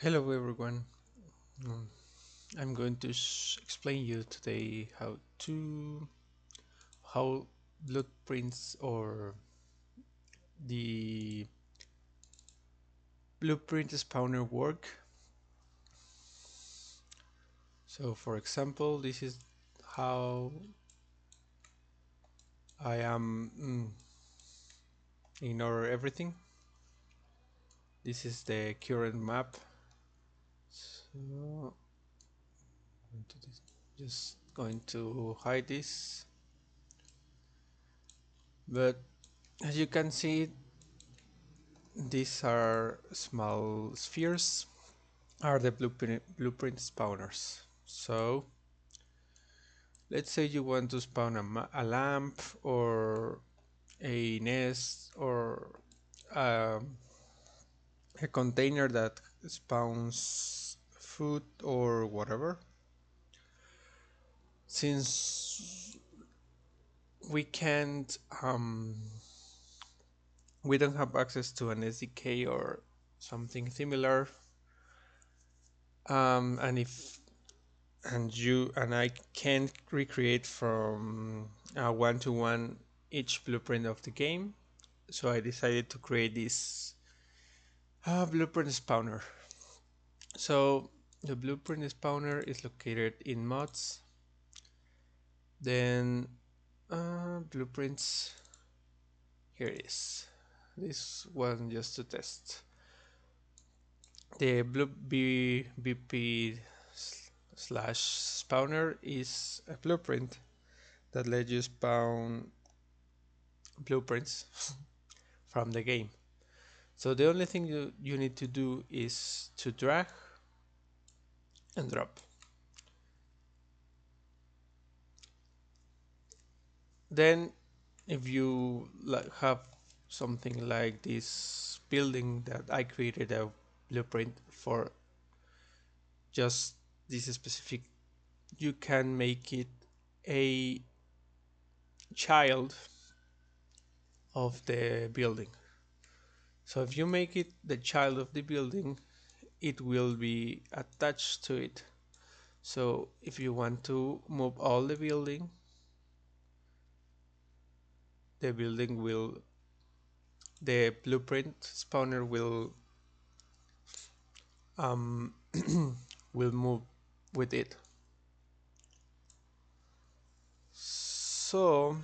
Hello everyone. Mm, I'm going to explain you today how blueprints or the blueprint spawner work. So for example, this is how I am ignore everything. This is the current map. So just going to hide this. But as you can see, these are small spheres are the blueprint spawners. So let's say you want to spawn a lamp or a nest or um, a container that spawns food or whatever. Since we can't, we don't have access to an SDK or something similar, and if and you and I can't recreate from one to one each blueprint of the game. So I decided to create this blueprint spawner. So the blueprint spawner is located in mods. Then blueprints, here it is. This one just to test. The BP slash spawner is a blueprint that lets you spawn blueprints from the game. So the only thing you need to do is to drag and drop. Then if you have something like this building that I created a blueprint for just this specific, you can make it a child of the building. So if you make it the child of the building, it will be attached to it. So if you want to move all the building, the building will, the blueprint spawner um, will move with it. So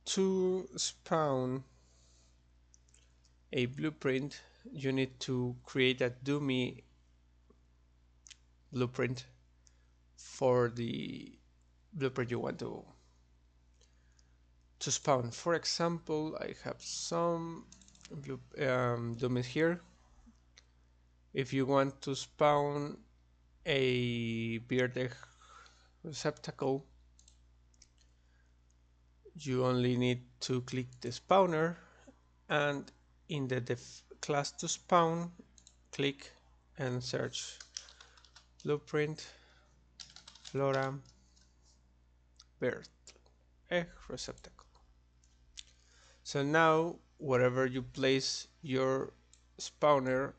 to spawn a blueprint, you need to create a dummy blueprint for the blueprint you want to spawn. For example, I have some dummies here. If you want to spawn a bearded receptacle, you only need to click the spawner and in the class to spawn, click and search blueprint flora bird egg receptacle. So now wherever you place your spawner,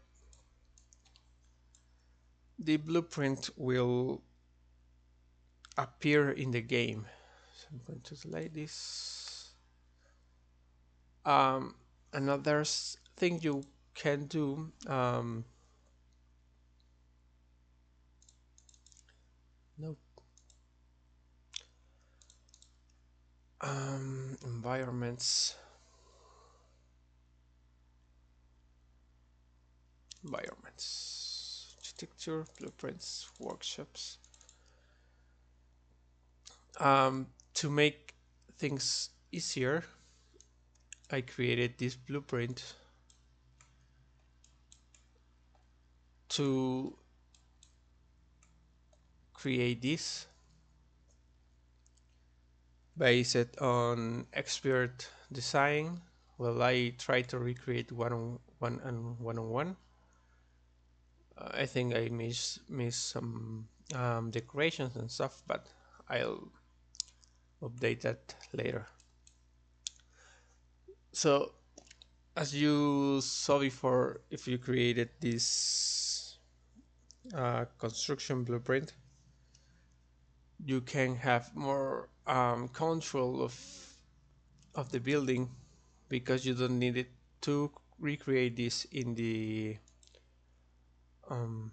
the blueprint will appear in the game. So I'm going to delete this. Um, Another thing you can do, no, environments, architecture, blueprints, workshops. To make things easier, I created this blueprint to create this based on expert design. Well, I try to recreate one-on-one and one-on-one. I think I miss some decorations and stuff, but I'll update that later. So as you saw before, if you created this construction blueprint, you can have more control of the building because you don't need it to recreate this in the um,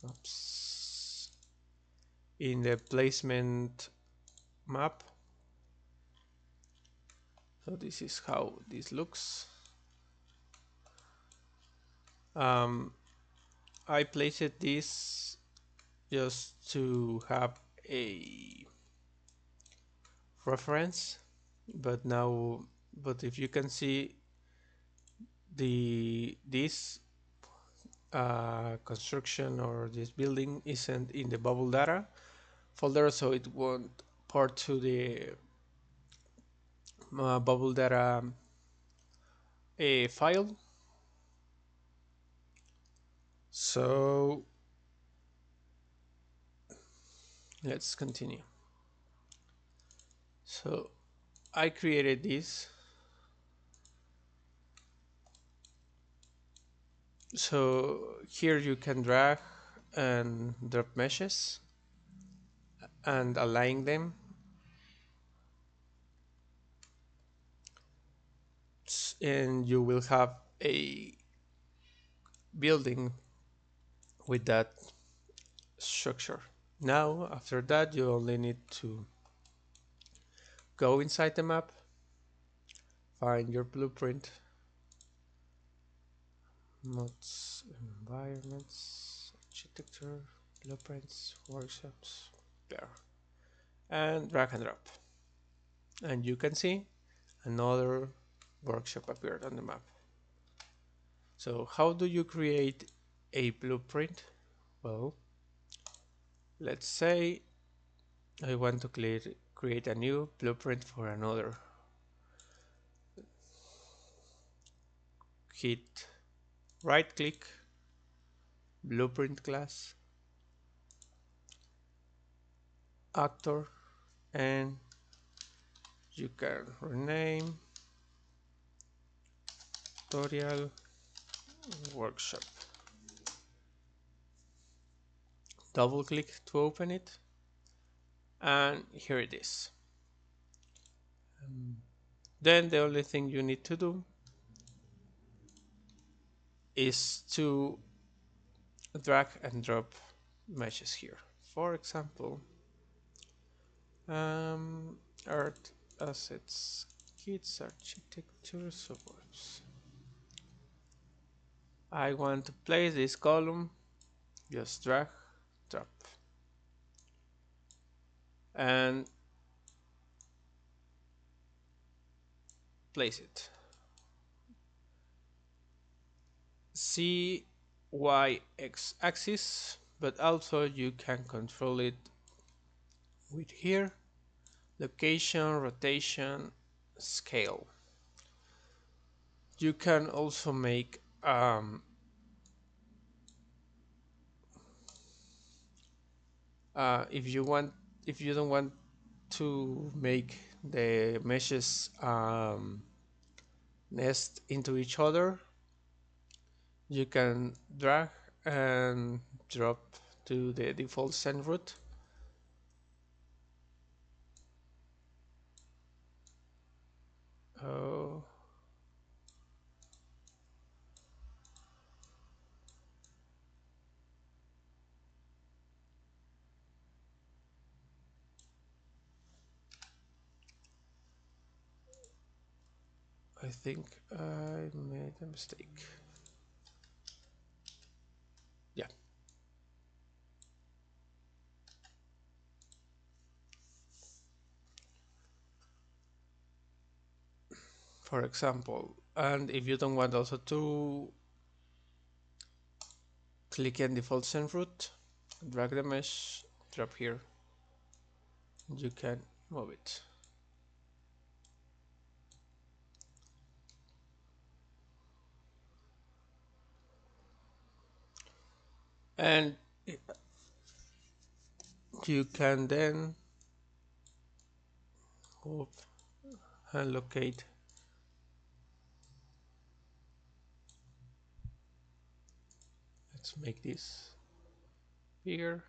oops, in the placement map. So this is how this looks. um, I placed this just to have a reference, but now, but if you can see, the this construction or this building isn't in the bubble data folder, so it won't port to the bubble data a file. So let's continue. So I created this. So here you can drag and drop meshes and align them, and you will have a building with that structure. Now, after that, you only need to go inside the map, find your blueprint, mods, environments, architecture, blueprints, workshops, there, and drag and drop. And you can see another workshop appeared on the map. So how do you create a blueprint? Well, let's say I want to create a new blueprint for another. Hit right click, blueprint class, actor, and you can rename tutorial workshop. Double click to open it, and here it is. Then the only thing you need to do is to drag and drop meshes here. For example, art, assets, kits, architecture, suburbs. I want to place this column, just drag, drop, and place it. See Y X axis, but also you can control it with here, location, rotation, scale. You can also make if you want, if you don't want to make the meshes nest into each other, you can drag and drop to the default send route. Oh, I think I made a mistake. Yeah. For example, and if you don't want also to click in default send route, drag the mesh, drop here, you can move it. And you can then move and locate Let's make this bigger.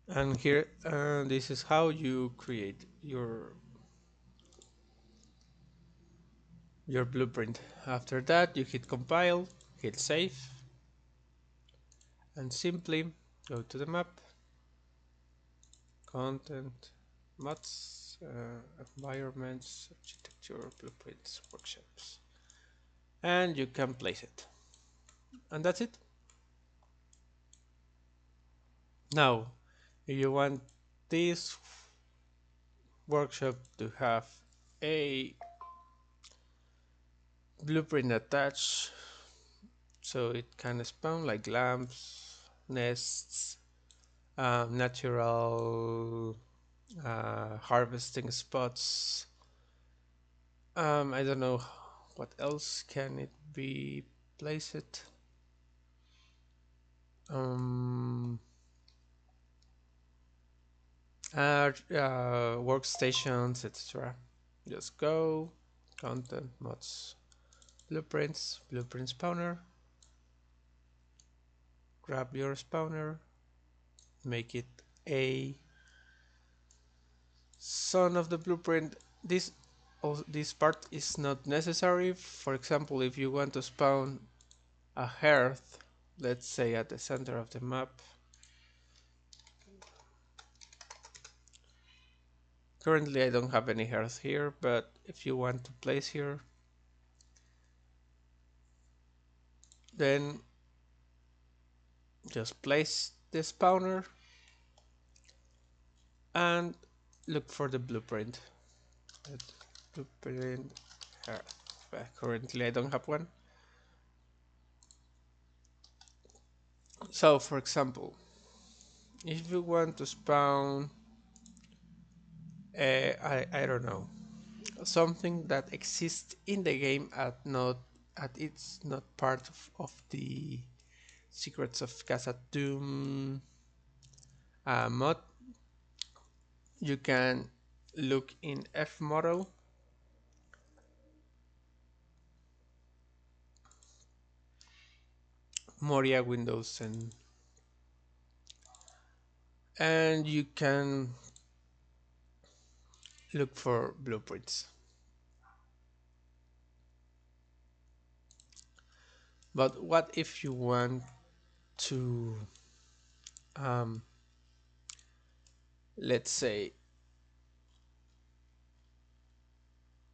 And here, this is how you create your blueprint. After that, you hit compile, hit save, and simply go to the map, content, mods, environments, architecture, blueprints, workshops, and you can place it. And that's it. Now, if you want this workshop to have a blueprint attached, so it can spawn like lamps, nests, natural harvesting spots. I don't know what else can it be placed. Um, Workstations, etc. Just go, content, mods, blueprints, blueprint spawner. Grab your spawner, make it a son of the blueprint. This part is not necessary. For example, if you want to spawn a hearth, let's say at the center of the map. Currently I don't have any hearth here, but if you want to place here, then just place the spawner and look for the blueprint. Blueprint hearth. Currently I don't have one. So for example, if you want to spawn I don't know, something that exists in the game at it's not part of the Secrets of Casa Doom mod, you can look in F model Moria Windows and you can look for blueprints. But what if you want to let's say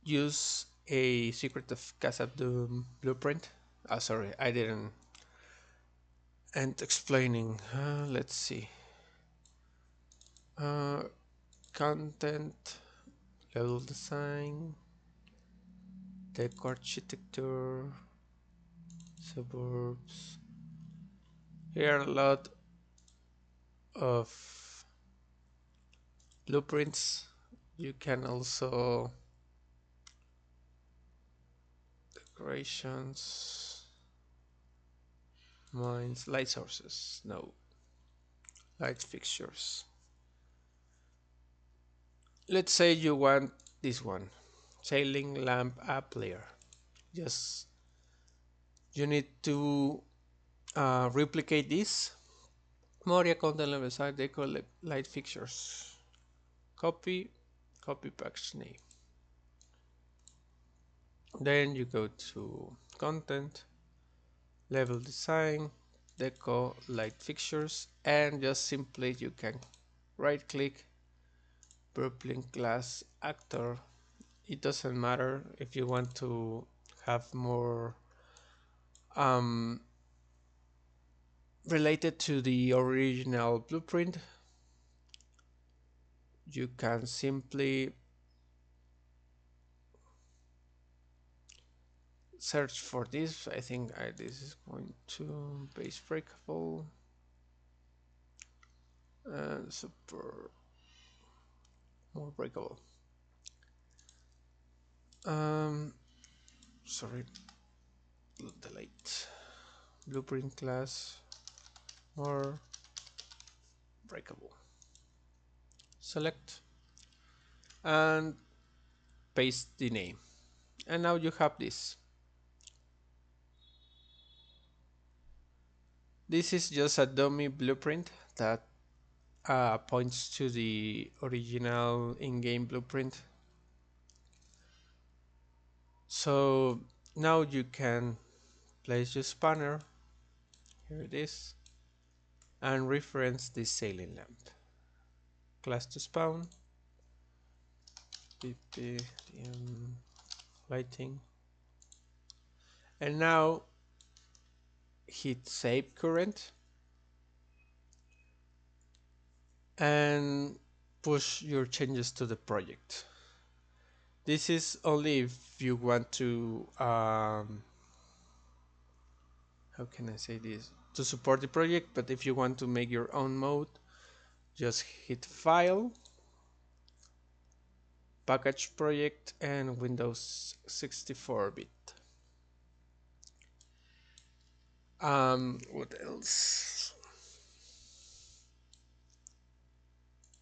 use a Secret of Casa Doom blueprint? Sorry, I didn't end explaining. Let's see. Uh, Content, level design, tech architecture, suburbs. Here are a lot of blueprints. You can also decorations, mines, light sources. No, light fixtures. Let's say you want this one, sailing lamp app layer. Just you need to replicate this. Moria content level side deco light fixtures. Copy, copy package name. Then you go to content, level design, deco, light fixtures, and just simply you can right click, purpling glass actor. It doesn't matter if you want to have more um, related to the original blueprint. You can simply search for this. I think this is going to base breakable and super more breakable. Sorry, delete blueprint class more breakable. Select and paste the name. And now you have this. This is just a dummy blueprint that points to the original in-game blueprint. So now you can place your spanner, here it is, and reference this sailing lamp. Class to spawn, ppm lighting, and now hit save current and push your changes to the project. This is only if you want to, how can I say this? To support the project, but if you want to make your own mode, just hit File, Package Project, and Windows 64-bit. What else?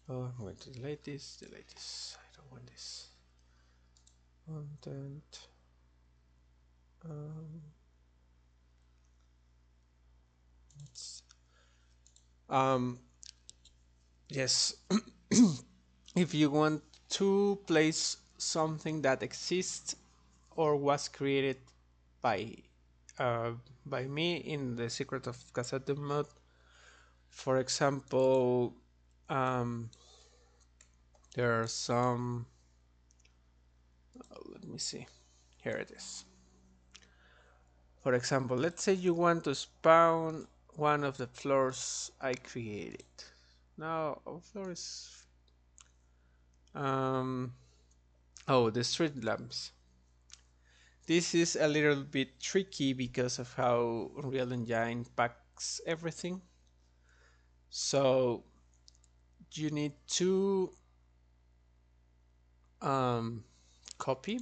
Oh, I'm going to delete this, delete this. I don't want this. Content. Um, um, yes. If you want to place something that exists or was created by uh, by me in the Secret of Cassette mode, for example, um, there are some. Let me see. Here it is. For example, let's say you want to spawn one of the floors I created. Now, our floor is um, oh, the street lamps. This is a little bit tricky because of how Unreal Engine packs everything. So you need to um, copy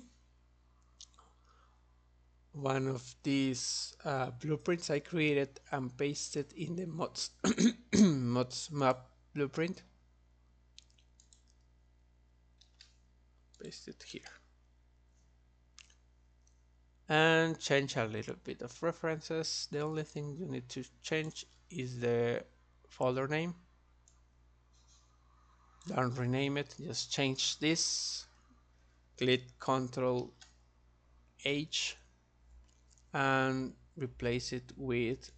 one of these blueprints I created and paste it in the mods mods map blueprint. Paste it here and change a little bit of references. The only thing you need to change is the folder name. Don't rename it, just change this. Click Ctrl H and replace it with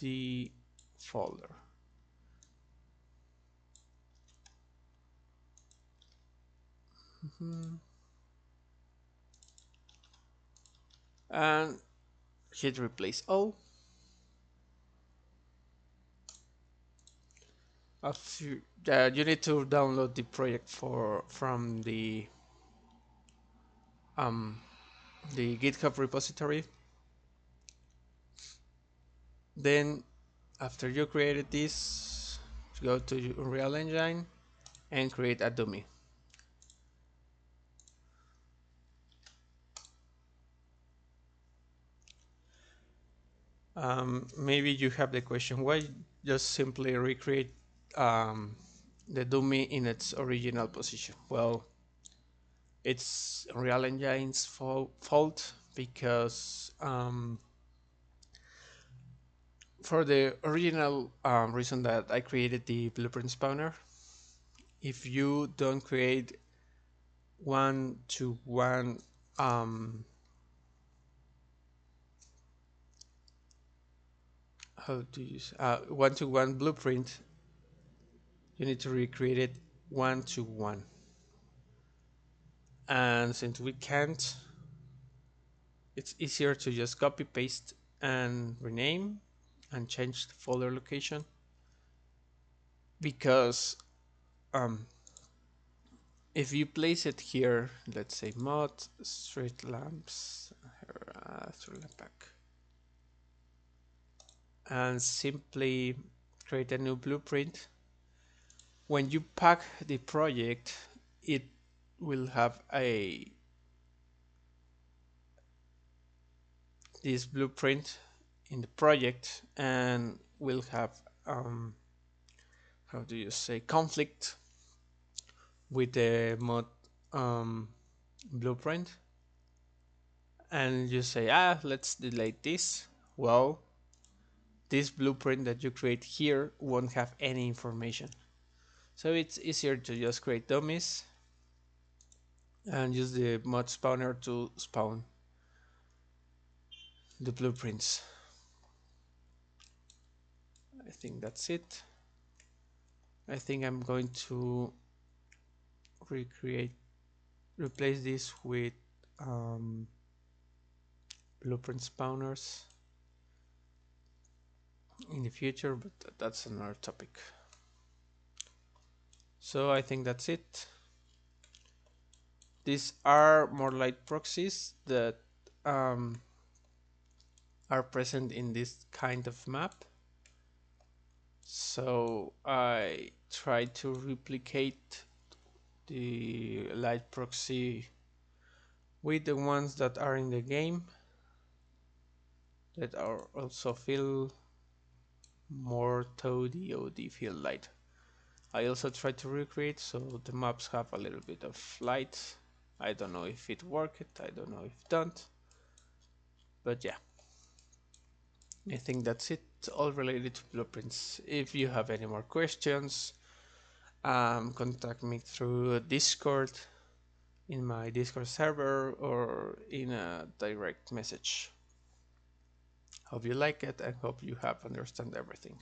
the folder. And hit replace all. You need to download the project from um, the GitHub repository. Then after you created this, go to Unreal Engine and create a dummy. Maybe you have the question, why just simply recreate the dummy in its original position? Well, it's Unreal Engine's fault because for the original reason that I created the blueprint spawner, if you don't create one-to-one how do you one-to-one blueprint, you need to recreate it one-to-one. And since we can't, it's easier to just copy paste and rename and change the folder location, because um, if you place it here, let's say mod street lamps, street lamp pack, and simply create a new blueprint, when you pack the project, it will have this blueprint in the project and will have how do you say, conflict with the mod blueprint. and you say, ah, let's delete this. Well, this blueprint that you create here won't have any information. So it's easier to just create dummies and use the mod spawner to spawn the blueprints. I think that's it. I think I'm going to replace this with blueprint spawners in the future, but that's another topic. So I think that's it. These are more like proxies that um, are present in this kind of map. So I try to replicate the light proxy with the ones that are in the game that are also feel more toady or they feel light. I also try to recreate so the maps have a little bit of light. I don't know if it worked, I don't know if it don't, but yeah, I think that's it, all related to blueprints. If you have any more questions, contact me through Discord, in my Discord server, or in a direct message. Hope you like it and hope you have understand everything.